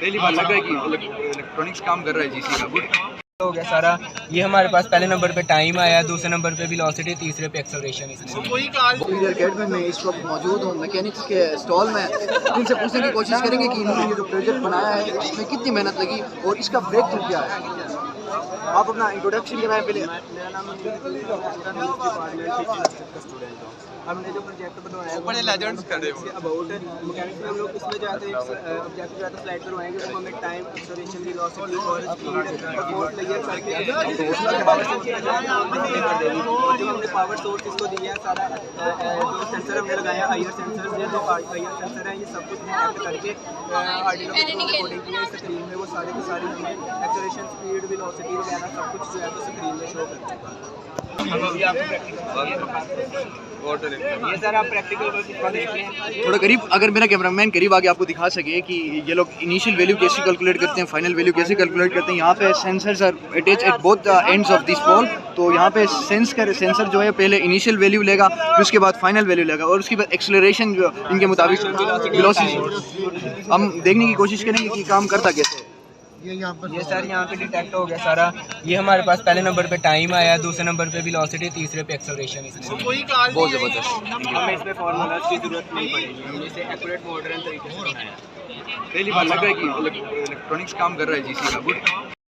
पहली बार लगा है कि इलेक्ट्रॉनिक्स काम कर रहा है जीसी का। गुड हो गया सारा। ये हमारे पास पहले नंबर पे टाइम आया, दूसरे नंबर पे वेलोसिटी, तीसरे पे एक्सेलरेशन। अकेडमी में इस वक्त मौजूद हूँ मैकेनिक्स के स्टॉल में। इनसे पूछने की कोशिश करेंगे कि इन्होंने ये जो प्रोजेक्ट बनाया है इसमें कितनी मेहनत लगी और इसका ब्रेक थ्रू क्या है। आप अपना इंट्रोडक्शन कराएं पहले। मेरा नाम हमने जो प्रोजेक्ट बनवाया है बड़े लेजेंड्स कर रहे हो अबाउट मैकेनिक्स में हम लोग इसमें जाते हैं ऑब्जेक्ट जो है स्लाइड करवाएंगे उसको हमें टाइम एक्सेलरेशन वेलोसिटी और स्पीड और क्लियर करके पावर सोर्स जो हमने पावर सोर्स इसको दिया है सारा जो सेंसर हमने लगाया आईआर सेंसर है जो आईआर सेंसर है ये सब कुछ एक्ट करके आर्डिनो की कोडिंग की है स्क्रीन में वो सारी की सारी हमें एक्सेलरेशन स्पीड वेलोसिटी वगैरह सब कुछ जो है तो स्क्रीन में शो करते हैं। ये सर आप प्रैक्टिकल वर्क देख लें थोड़ा करीब, अगर मेरा कैमरामैन करीब आके आपको दिखा सके कि ये लोग इनिशियल वैल्यू कैसे कैलकुलेट करते हैं, फाइनल वैल्यू कैसे कैलकुलेट करते हैं। यहाँ पे sensors are attached at both the ends of this pole. तो यहाँ पे सेंसर जो है पहले इनिशियल वैल्यू लेगा, फिर उसके बाद फाइनल वैल्यू लेगा और उसके बाद एक्सेलरेशन जो इनके मुताबिक वेलोसिटी हम देखने की कोशिश करेंगे कि काम करता कैसे है। ये सर यहाँ पे डिटेक्ट हो गया सारा। ये हमारे पास पहले नंबर पे टाइम आया, दूसरे नंबर पे वेलोसिटी, तीसरे पे एक्सेलरेशन। बहुत ज़बरदस्त। हमें इसमें फॉर्मूलाज की जरूरत नहीं पड़ेगी, हमने इसे एक्यूरेट मॉडर्न तरीके से बनाया है। पहली बार लगा है कि इलेक्ट्रॉनिक्स काम कर रहा है जीसी का। गुड